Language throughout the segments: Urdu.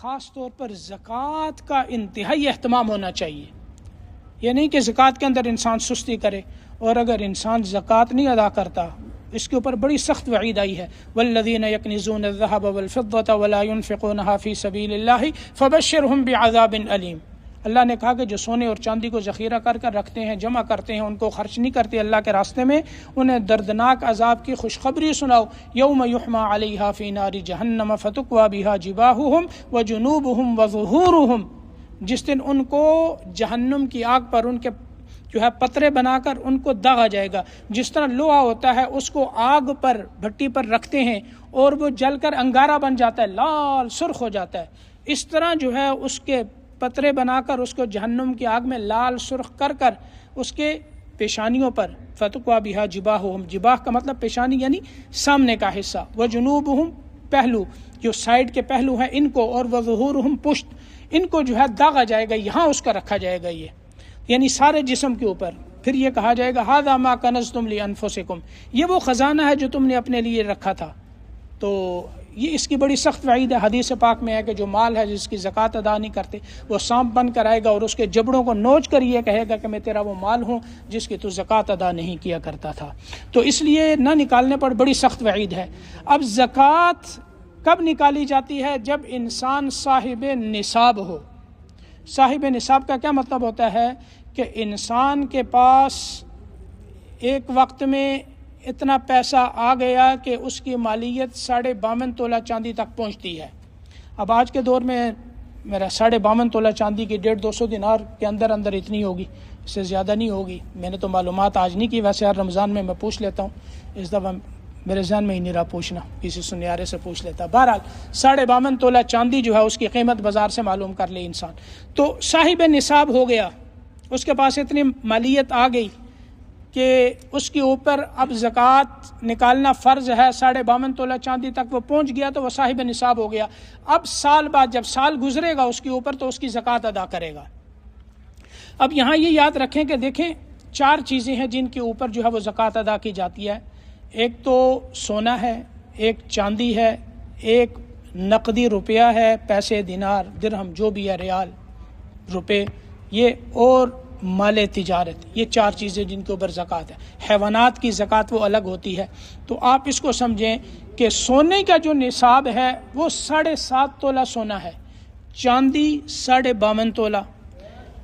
خاص طور پر زکوٰۃ کا انتہائی اہتمام ہونا چاہیے. یہ نہیں کہ زکوٰۃ کے اندر انسان سستی کرے، اور اگر انسان زکوٰۃ نہیں ادا کرتا اس کے اوپر بڑی سخت وعید آئی ہے. والذین یکنزون الذهب والفضة ولا ينفقونها في سبيل الله فبشرهم بعذاب علیم. اللہ نے کہا کہ جو سونے اور چاندی کو ذخیرہ کر کر رکھتے ہیں، جمع کرتے ہیں، ان کو خرچ نہیں کرتے اللہ کے راستے میں، انہیں دردناک عذاب کی خوشخبری سناؤ. یوم یحمى علیہا فی نار جہنم فتکوی بہا جباہہم وجنوبہم وظہورہم. جس دن ان کو جہنم کی آگ پر ان کے پترے بنا کر ان کو داغا جائے گا. جس طرح لوہا ہوتا ہے اس کو آگ پر بھٹی پر رکھتے ہیں اور وہ جل کر انگارہ بن جاتا ہے، لال سرخ ہو جاتا ہے، اس طرح اس کے پترے بنا کر اس کو جہنم کی آگ میں لال سرخ کر کر اس کے پیشانیوں پر فتقوا بہا جباہہم، جباہ کا مطلب پیشانی یعنی سامنے کا حصہ، وجنوبہم پہلو، جو سائڈ کے پہلو ہیں ان کو، اور وظہورہم پشت، ان کو داغا جائے گا، یہاں اس کا رکھا جائے گا، یہ یعنی سارے جسم کے اوپر. پھر یہ کہا جائے گا ھذا ما کنزتم لانفسکم، یہ وہ خزانہ ہے جو تم نے اپنے لیے رکھا تھا. تو یہ اس کی بڑی سخت وعید ہے. حدیث پاک میں ہے کہ جو مال ہے جس کی زکوٰۃ ادا نہیں کرتے وہ سانپ بن کر آئے گا اور اس کے جبڑوں کو نوچ کر یہ کہے گا کہ میں تیرا وہ مال ہوں جس کی تو زکوٰۃ ادا نہیں کیا کرتا تھا. تو اس لیے نہ نکالنے پر بڑی سخت وعید ہے. اب زکوٰۃ کب نکالی جاتی ہے؟ جب انسان صاحب نصاب ہو. صاحب نصاب کا کیا مطلب ہوتا ہے؟ کہ انسان کے پاس ایک وقت میں اتنا پیسہ آ گیا کہ اس کی مالیت 52.5 تولہ چاندی تک پہنچتی ہے. اب آج کے دور میں میرا 52.5 تولہ چاندی کی 150-200 دینار کے اندر اتنی ہوگی، اس سے زیادہ نہیں ہوگی. میں نے تو معلومات آج نہیں کی، ویسے ہر رمضان میں پوچھ لیتا ہوں، اس دفعہ میرے ذہن میں ہی نہیں رہا پوچھنا، کسی سنیارے سے پوچھ لیتا. بہرحال 52.5 تولہ چاندی اس کی قیمت بازار سے معلوم کر لے انسان. تو صاحب نصاب ہو گیا، اس کے پاس اتنی مالیت آ گئی کہ اس کے اوپر اب زکوٰۃ نکالنا فرض ہے. 52.5 تولہ چاندی تک وہ پہنچ گیا تو وہ صاحب نصاب ہو گیا. اب سال بعد جب سال گزرے گا اس کے اوپر تو اس کی زکوٰۃ ادا کرے گا. اب یہاں یہ یاد رکھیں کہ دیکھیں 4 چیزیں ہیں جن کے اوپر وہ زکوٰۃ ادا کی جاتی ہے. ایک تو سونا ہے، ایک چاندی ہے، ایک نقدی روپیہ ہے، پیسے، دینار، درہم، جو بھی ہے، ریال، روپے، یہ، اور مال تجارت. یہ 4 چیزیں جن کے اوپر زکوٰۃ ہے. حیوانات کی زکوٰۃ وہ الگ ہوتی ہے. تو آپ اس کو سمجھیں کہ سونے کا جو نصاب ہے وہ 7.5 تولہ سونا ہے، چاندی 52.5 تولہ،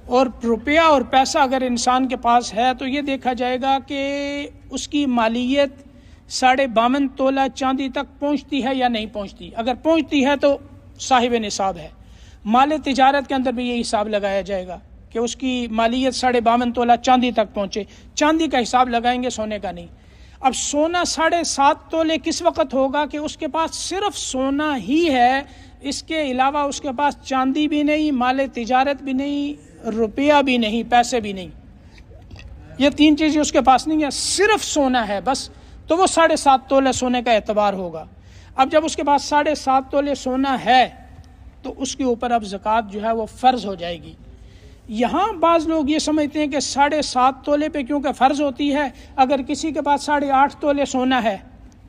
اور روپیہ اور پیسہ اگر انسان کے پاس ہے تو یہ دیکھا جائے گا کہ اس کی مالیت 52.5 تولہ چاندی تک پہنچتی ہے یا نہیں پہنچتی. اگر پہنچتی ہے تو صاحب نصاب ہے. مال تجارت کے اندر بھی یہ حساب لگایا جائے گا کہ اس کی مالیت 52.5 تولہ چاندی تک پہنچے. چاندی کا حساب لگائیں گے، سونے کا نہیں. اب سونا 7.5 تولے کس وقت ہوگا کہ اس کے پاس صرف سونا ہی ہے، اس کے علاوہ اس کے پاس چاندی بھی نہیں، مال تجارت بھی نہیں، روپیہ بھی نہیں، پیسے بھی نہیں. یہ 3 چیزیں اس کے پاس نہیں ہیں، صرف سونا ہے بس. تو وہ 7.5 تولے سونے کا اعتبار ہوگا. اب جب اس کے پاس 7.5 تولے سونا ہے تو اس کے اوپر اب زکوٰۃ وہ فرض ہو جائے گی. یہاں بعض لوگ یہ سمجھتے ہیں کہ 7.5 تولے پہ کیونکہ فرض ہوتی ہے، اگر کسی کے پاس 8.5 تولے سونا ہے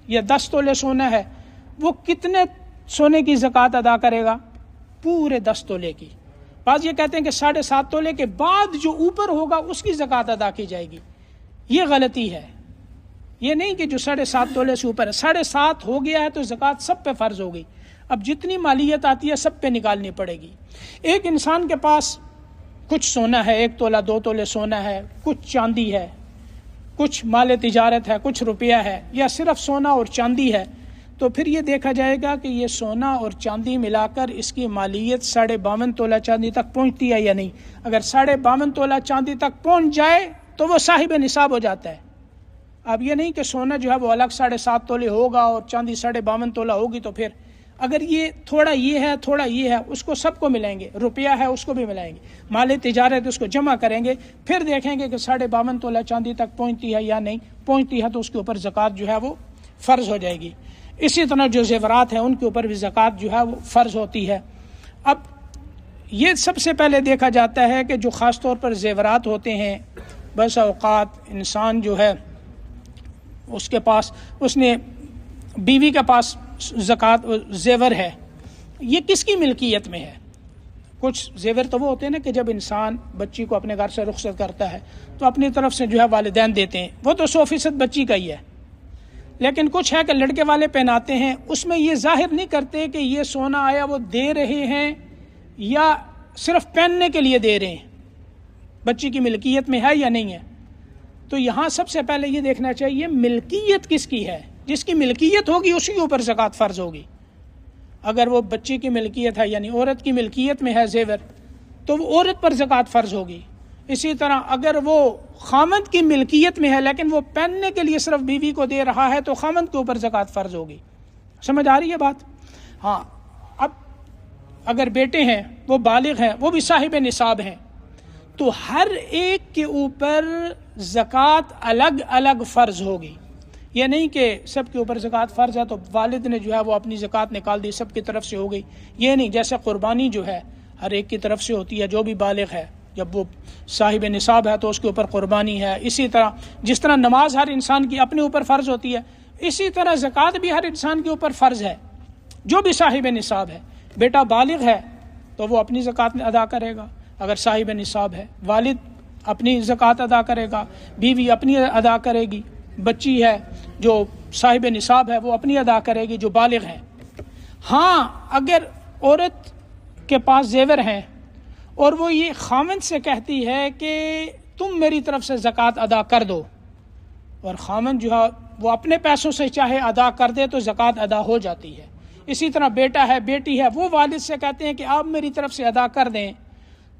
یا 10 تولے سونا ہے، وہ کتنے سونے کی زکوٰۃ ادا کرے گا؟ پورے 10 تولے کی. بعض یہ کہتے ہیں کہ 7.5 تولے کے بعد جو اوپر ہوگا اس کی زکوٰۃ ادا کی جائے گی. یہ غلطی ہے. یہ نہیں کہ جو 7.5 تولے سے اوپر ہے، 7.5 ہو گیا ہے تو زکوٰۃ سب پہ فرض ہو گئی. اب جتنی مالیت آتی ہے سب پہ نکالنی پڑے گی. ایک انسان کے پاس کچھ سونا ہے، 1 تولہ 2 تولے سونا ہے، کچھ چاندی ہے، کچھ مال تجارت ہے، کچھ روپیہ ہے، یا صرف سونا اور چاندی ہے، تو پھر یہ دیکھا جائے گا کہ یہ سونا اور چاندی ملا کر اس کی مالیت 52.5 تولہ چاندی تک پہنچتی ہے یا نہیں. اگر 52.5 تولہ چاندی تک پہنچ جائے تو وہ صاحب نصاب ہو جاتا ہے. اب یہ نہیں کہ سونا وہ الگ 7.5 تولے ہوگا اور چاندی 52.5 تولہ ہوگی، تو پھر اگر یہ تھوڑا یہ ہے تھوڑا یہ ہے اس کو سب کو ملائیں گے، روپیہ ہے اس کو بھی ملائیں گے، مال تجارت اس کو جمع کریں گے، پھر دیکھیں گے کہ 52.5 تولہ چاندی تک پہنچتی ہے یا نہیں پہنچتی ہے، تو اس کے اوپر زکوٰۃ وہ فرض ہو جائے گی. اسی طرح جو زیورات ہیں ان کے اوپر بھی زکوٰۃ وہ فرض ہوتی ہے. اب یہ سب سے پہلے دیکھا جاتا ہے کہ جو خاص طور پر زیورات ہوتے ہیں، بس اوقات انسان اس کے پاس، اس نے بیوی کے پاس زکوٰۃ زیور ہے یہ کس کی ملکیت میں ہے؟ کچھ زیور تو وہ ہوتے ہیں نا کہ جب انسان بچی کو اپنے گھر سے رخصت کرتا ہے تو اپنی طرف سے جو ہے والدین دیتے ہیں، وہ تو 100% بچی کا ہی ہے. لیکن کچھ ہے کہ لڑکے والے پہناتے ہیں، اس میں یہ ظاہر نہیں کرتے کہ یہ سونا آیا وہ دے رہے ہیں یا صرف پہننے کے لیے دے رہے ہیں، بچی کی ملکیت میں ہے یا نہیں ہے. تو یہاں سب سے پہلے یہ دیکھنا چاہیے ملکیت کس کی ہے. جس کی ملکیت ہوگی اسی کے اوپر زکوٰۃ فرض ہوگی. اگر وہ بچی کی ملکیت ہے یعنی عورت کی ملکیت میں ہے زیور تو وہ عورت پر زکوٰۃ فرض ہوگی. اسی طرح اگر وہ خامند کی ملکیت میں ہے لیکن وہ پہننے کے لیے صرف بیوی کو دے رہا ہے تو خامند کے اوپر زکوٰۃ فرض ہوگی. سمجھ آ رہی ہے بات؟ ہاں. اب اگر بیٹے ہیں وہ بالغ ہیں، وہ بھی صاحب نصاب ہیں، تو ہر ایک کے اوپر زکوٰۃ الگ الگ فرض ہوگی. یہ نہیں کہ سب کے اوپر زکوٰۃ فرض ہے تو والد نے جو ہے وہ اپنی زکوٰۃ نکال دی، سب کی طرف سے ہو گئی. یہ نہیں. جیسے قربانی جو ہے ہر ایک کی طرف سے ہوتی ہے، جو بھی بالغ ہے جب وہ صاحب نصاب ہے تو اس کے اوپر قربانی ہے. اسی طرح جس طرح نماز ہر انسان کی اپنے اوپر فرض ہوتی ہے، اسی طرح زکوٰۃ بھی ہر انسان کے اوپر فرض ہے جو بھی صاحب نصاب ہے. بیٹا بالغ ہے تو وہ اپنی زکوٰۃ ادا کرے گا اگر صاحب نصاب ہے، والد اپنی زکوٰۃ ادا کرے گا، بیوی اپنی ادا کرے گی، بچی ہے جو صاحب نصاب ہے وہ اپنی ادا کرے گی جو بالغ ہے. ہاں اگر عورت کے پاس زیور ہیں اور وہ یہ خامند سے کہتی ہے کہ تم میری طرف سے زکوٰۃ ادا کر دو، اور خامند جو ہے وہ اپنے پیسوں سے چاہے ادا کر دے تو زکوٰۃ ادا ہو جاتی ہے. اسی طرح بیٹا ہے بیٹی ہے وہ والد سے کہتے ہیں کہ آپ میری طرف سے ادا کر دیں،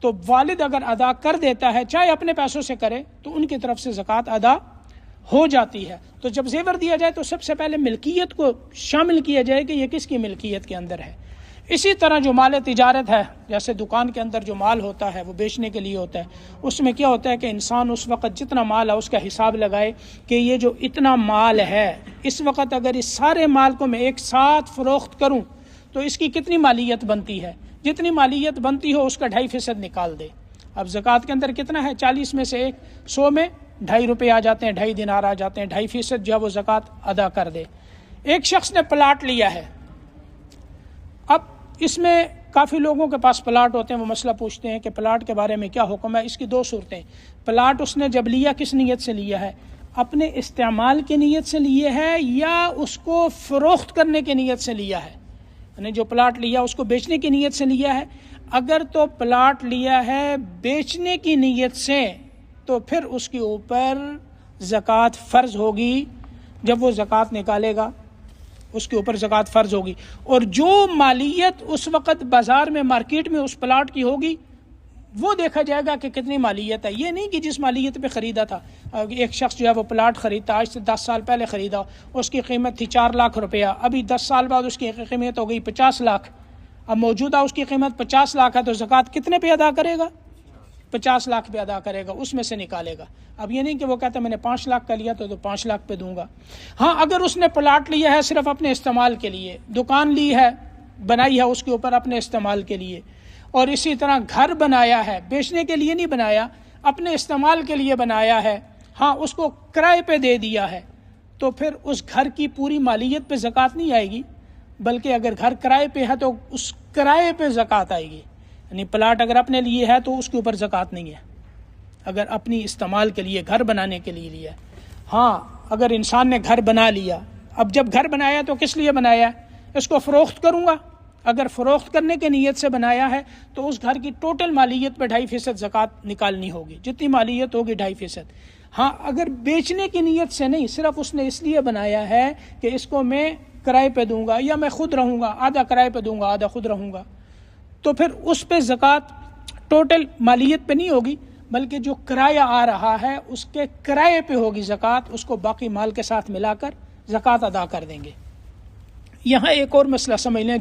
تو والد اگر ادا کر دیتا ہے چاہے اپنے پیسوں سے کرے تو ان کی طرف سے زکوٰۃ ادا ہو جاتی ہے. تو جب زیور دیا جائے تو سب سے پہلے ملکیت کو شامل کیا جائے کہ یہ کس کی ملکیت کے اندر ہے. اسی طرح جو مال تجارت ہے، جیسے دکان کے اندر جو مال ہوتا ہے وہ بیچنے کے لیے ہوتا ہے، اس میں کیا ہوتا ہے کہ انسان اس وقت جتنا مال ہے اس کا حساب لگائے کہ یہ جو اتنا مال ہے اس وقت اگر اس سارے مال کو میں ایک ساتھ فروخت کروں تو اس کی کتنی مالیت بنتی ہے، جتنی مالیت بنتی ہو اس کا 2.5% نکال دے. اب زکوٰۃ کے اندر کتنا ہے؟ 40 میں سے 100 میں 2.5 روپے آ جاتے ہیں، 2.5 دینار آ جاتے ہیں، 2.5% جو ہے وہ زکوٰۃ ادا کر دے. ایک شخص نے پلاٹ لیا ہے، اب اس میں کافی لوگوں کے پاس پلاٹ ہوتے ہیں، وہ مسئلہ پوچھتے ہیں کہ پلاٹ کے بارے میں کیا حکم ہے. اس کی 2 صورتیں. پلاٹ اس نے جب لیا کس نیت سے لیا ہے؟ اپنے استعمال کی نیت سے لیے ہے یا اس کو فروخت کرنے کی نیت سے لیا ہے؟ یعنی جو پلاٹ لیا اس کو بیچنے کی نیت سے لیا ہے. اگر تو پلاٹ لیا ہے بیچنے کی نیت سے تو پھر اس کے اوپر زکوٰۃ فرض ہوگی. جب وہ زکوٰۃ نکالے گا اس کے اوپر زکوٰۃ فرض ہوگی. اور جو مالیت اس وقت بازار میں مارکیٹ میں اس پلاٹ کی ہوگی وہ دیکھا جائے گا کہ کتنی مالیت ہے. یہ نہیں کہ جس مالیت پہ خریدا تھا. ایک شخص جو ہے وہ پلاٹ خریدتا، آج سے 10 سال پہلے خریدا، اس کی قیمت تھی 4 لاکھ روپیہ، ابھی 10 سال بعد اس کی قیمت ہو گئی 50 لاکھ. اب موجودہ اس کی قیمت 50 لاکھ ہے تو زکوٰۃ کتنے پہ ادا کرے گا؟ 50 لاکھ پہ ادا کرے گا، اس میں سے نکالے گا. اب یہ نہیں کہ وہ کہتا میں نے 5 لاکھ کا لیا تو 5 لاکھ پہ دوں گا. ہاں اگر اس نے پلاٹ لیا ہے صرف اپنے استعمال کے لیے، دکان لی ہے بنائی ہے اس کے اوپر اپنے استعمال کے لیے، اور اسی طرح گھر بنایا ہے، بیچنے کے لیے نہیں بنایا، اپنے استعمال کے لیے بنایا ہے، ہاں اس کو کرائے پہ دے دیا ہے، تو پھر اس گھر کی پوری مالیت پہ زکوٰۃ نہیں آئے گی، بلکہ اگر گھر کرائے پہ ہے تو اس کرائے پہ زکوٰۃ آئے گی. یعنی پلاٹ اگر اپنے لیے ہے تو اس کے اوپر زکوٰۃ نہیں ہے، اگر اپنی استعمال کے لیے گھر بنانے کے لیے لیا. ہاں اگر انسان نے گھر بنا لیا، اب جب گھر بنایا تو کس لیے بنایا؟ اس کو فروخت کروں گا. اگر فروخت کرنے کے نیت سے بنایا ہے تو اس گھر کی ٹوٹل مالیت پہ 2.5% زکوٰۃ نکالنی ہوگی، جتنی مالیت ہوگی 2.5%. ہاں اگر بیچنے کی نیت سے نہیں، صرف اس نے اس لیے بنایا ہے کہ اس کو میں کرائے پہ دوں گا یا میں خود رہوں گا، آدھا کرائے پہ دوں گا آدھا خود رہوں گا، تو پھر اس پہ زکوٰۃ ٹوٹل مالیت پہ نہیں ہوگی بلکہ جو کرایہ آ رہا ہے اس کے کرائے پہ ہوگی زکوٰۃ. اس کو باقی مال کے ساتھ ملا کر زکوٰۃ ادا کر دیں گے. یہاں ایک اور مسئلہ سمجھ لیں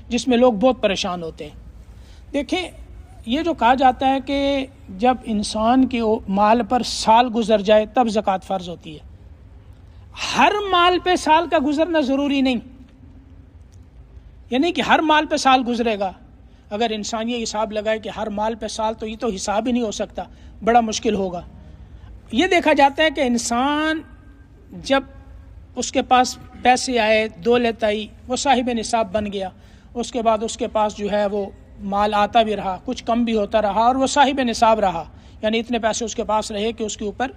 جس میں لوگ بہت پریشان ہوتے ہیں. دیکھیں یہ جو کہا جاتا ہے کہ جب انسان کے مال پر سال گزر جائے تب زکوٰۃ فرض ہوتی ہے. ہر مال پہ سال کا گزرنا ضروری نہیں، یعنی کہ ہر مال پہ سال گزرے گا. اگر انسان یہ حساب لگائے کہ ہر مال پہ سال، تو یہ تو حساب ہی نہیں ہو سکتا، بڑا مشکل ہوگا. یہ دیکھا جاتا ہے کہ انسان جب اس کے پاس پیسے آئے، دولت آئی، وہ صاحب نصاب بن گیا، اس کے بعد اس کے پاس جو ہے وہ مال آتا بھی رہا، کچھ کم بھی ہوتا رہا، اور وہ صاحب نصاب رہا، یعنی اتنے پیسے اس کے پاس رہے کہ اس کے اوپر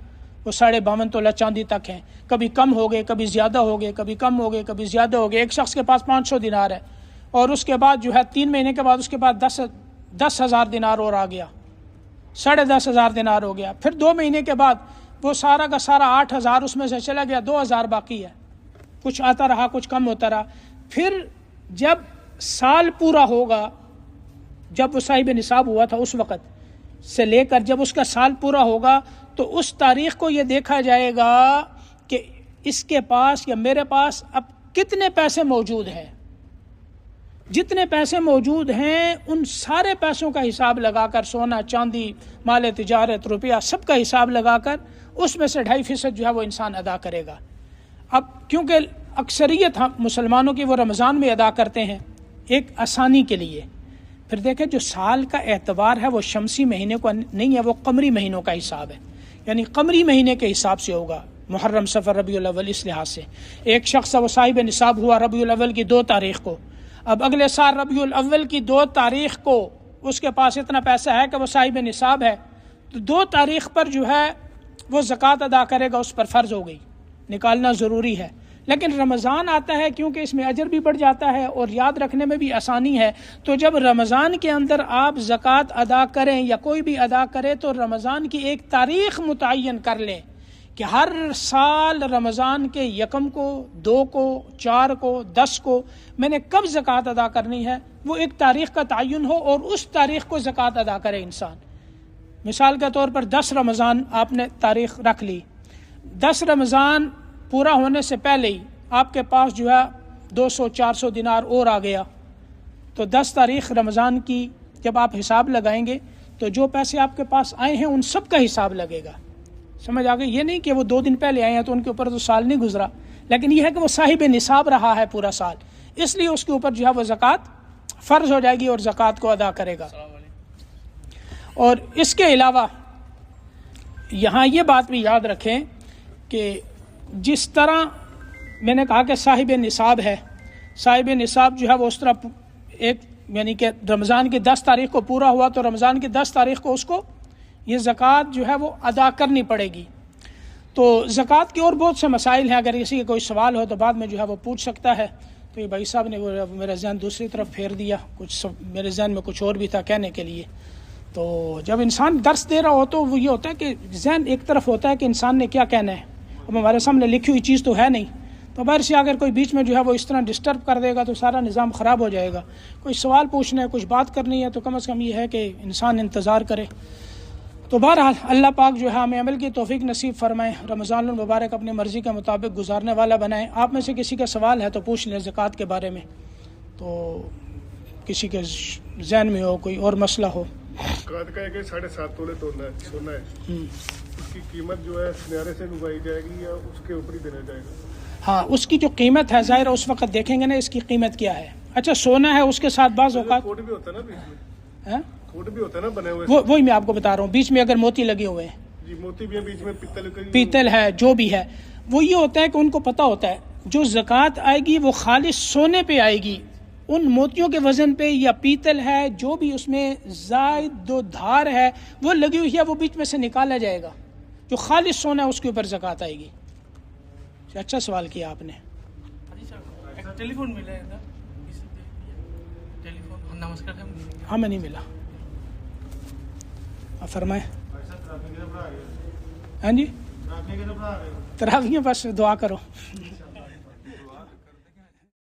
وہ 52.5 تولہ چاندی تک ہیں، کبھی کم ہو گئے، کبھی زیادہ ہو گئے، کبھی کم ہو گئے، کبھی زیادہ ہو گئے۔ ایک شخص کے پاس 500 دینار ہے، اور اس کے بعد جو ہے 3 مہینے کے بعد اس کے پاس 10,000 دینار اور آ گیا، 10,500 دینار ہو گیا۔ پھر 2 مہینے کے بعد وہ سارا کا سارا 8,000 اس میں سے چلا گیا، 2,000 باقی ہے، کچھ آتا رہا، کچھ کم ہوتا رہا۔ پھر جب سال پورا ہوگا، جب وہ صاحب نصاب ہوا تھا اس وقت سے لے کر جب اس کا سال پورا ہوگا، تو اس تاریخ کو یہ دیکھا جائے گا کہ اس کے پاس یا میرے پاس اب کتنے پیسے موجود ہیں۔ جتنے پیسے موجود ہیں ان سارے پیسوں کا حساب لگا کر، سونا چاندی، مال تجارت، روپیہ، سب کا حساب لگا کر اس میں سے 2.5% جو ہے وہ انسان ادا کرے گا۔ اب کیونکہ اکثریت ہم مسلمانوں کی وہ رمضان میں ادا کرتے ہیں ایک آسانی کے لیے۔ پھر دیکھیں جو سال کا اعتبار ہے وہ شمسی مہینے کو نہیں ہے، وہ قمری مہینوں کا حساب ہے، یعنی قمری مہینے کے حساب سے ہوگا، محرم، صفر، ربیع الاول، اس لحاظ سے۔ ایک شخص وہ صاحب نصاب ہوا ربیع الاول کی 2 تاریخ کو، اب اگلے سال ربیع الاول کی 2 تاریخ کو اس کے پاس اتنا پیسہ ہے کہ وہ صاحب نصاب ہے، تو 2 تاریخ پر جو ہے وہ زکوٰۃ ادا کرے گا، اس پر فرض ہو گئی، نکالنا ضروری ہے۔ لیکن رمضان آتا ہے کیونکہ اس میں اجر بھی بڑھ جاتا ہے اور یاد رکھنے میں بھی آسانی ہے، تو جب رمضان کے اندر آپ زکوٰۃ ادا کریں یا کوئی بھی ادا کرے تو رمضان کی ایک تاریخ متعین کر لیں کہ ہر سال رمضان کے 1 کو، 2 کو، 4 کو، 10 کو میں نے کب زکوٰۃ ادا کرنی ہے، وہ ایک تاریخ کا تعین ہو اور اس تاریخ کو زکوٰۃ ادا کرے انسان۔ مثال کے طور پر 10 رمضان آپ نے تاریخ رکھ لی، 10 رمضان پورا ہونے سے پہلے ہی آپ کے پاس جو ہے 200-400 دینار اور آ گیا، تو 10 تاریخ رمضان کی جب آپ حساب لگائیں گے تو جو پیسے آپ کے پاس آئے ہیں ان سب کا حساب لگے گا۔ سمجھ آ گئی؟ یہ نہیں کہ وہ 2 دن پہلے آئے ہیں تو ان کے اوپر تو سال نہیں گزرا، لیکن یہ ہے کہ وہ صاحب نصاب رہا ہے پورا سال، اس لیے اس کے اوپر جو ہے وہ زکوٰۃ فرض ہو جائے گی اور زکوٰۃ کو ادا کرے گا۔ اور اس کے علاوہ یہاں یہ بات بھی یاد رکھیں کہ جس طرح میں نے کہا کہ صاحب نصاب ہے، صاحب نصاب جو ہے وہ اس طرح ایک، یعنی کہ رمضان کی 10 تاریخ کو پورا ہوا تو رمضان کی 10 تاریخ کو اس کو یہ زکوٰۃ جو ہے وہ ادا کرنی پڑے گی۔ تو زکوٰۃ کے اور بہت سے مسائل ہیں، اگر کسی کا کوئی سوال ہو تو بعد میں جو ہے وہ پوچھ سکتا ہے۔ تو یہ بھائی صاحب نے وہ میرا ذہن دوسری طرف پھیر دیا، کچھ میرے ذہن میں کچھ اور بھی تھا کہنے کے لیے۔ تو جب انسان درس دے رہا ہو تو وہ یہ ہوتا ہے کہ ذہن ایک طرف ہوتا ہے کہ انسان نے کیا کہنا ہے، اب ہمارے سامنے لکھی ہوئی چیز تو ہے نہیں، تو باہر سے اگر کوئی بیچ میں جو ہے وہ اس طرح ڈسٹرب کر دے گا تو سارا نظام خراب ہو جائے گا۔ کوئی سوال پوچھنا ہے، کچھ بات کرنی ہے تو کم از کم یہ ہے کہ انسان انتظار کرے۔ تو بہرحال اللہ پاک جو ہے ہمیں عمل کی توفیق نصیب فرمائے، رمضان المبارک اپنی مرضی کے مطابق گزارنے والا بنائے۔ آپ میں سے کسی کا سوال ہے تو پوچھ لیں زکوٰۃ کے بارے میں، تو کسی کے ذہن میں ہو کوئی اور مسئلہ ہو۔ زکوٰۃ کا ہے کہ 7.5 تولے سونا ہے، اس کی قیمت جو ہے سنیارے سے لگائی جائے گی یا اس کے اوپر ہی دینا جائے گا؟ ہاں، اس کی جو قیمت ہے ظاہر اس وقت دیکھیں گے نا اس کی قیمت کیا ہے۔ اچھا سونا ہے، اس کے ساتھ بعض اوقات کوٹ بھی ہوتا ہے نا بیچ میں، کوٹ بھی ہوتا ہے نا بنے ہوئے، وہی میں آپ کو بتا رہا ہوں، بیچ میں اگر موتی لگے ہوئے ہیں، جی موتی بھی ہے بیچ میں، پیتل ہے، جو بھی ہے، وہ یہ ہوتا ہے کہ ان کو پتہ ہوتا ہے جو زکوٰۃ آئے گی وہ خالص سونے پہ آئے گی، ان موتیوں کے وزن پہ، یا پیتل ہے جو بھی اس میں زائد دو دھار ہے وہ لگی ہوئی ہے، وہ بیچ میں سے نکالا جائے گا، جو خالص سونا ہے اس کے اوپر زکوٰۃ آئے گی۔ اچھا سوال کیا آپ نے۔ ٹیلی فون ملا ہے نا، ٹیلی فون نمسکار ہے، ہاں میں نہیں ملا، آپ فرمائیں۔ ہاں جی، تراویح بس دعا کرو۔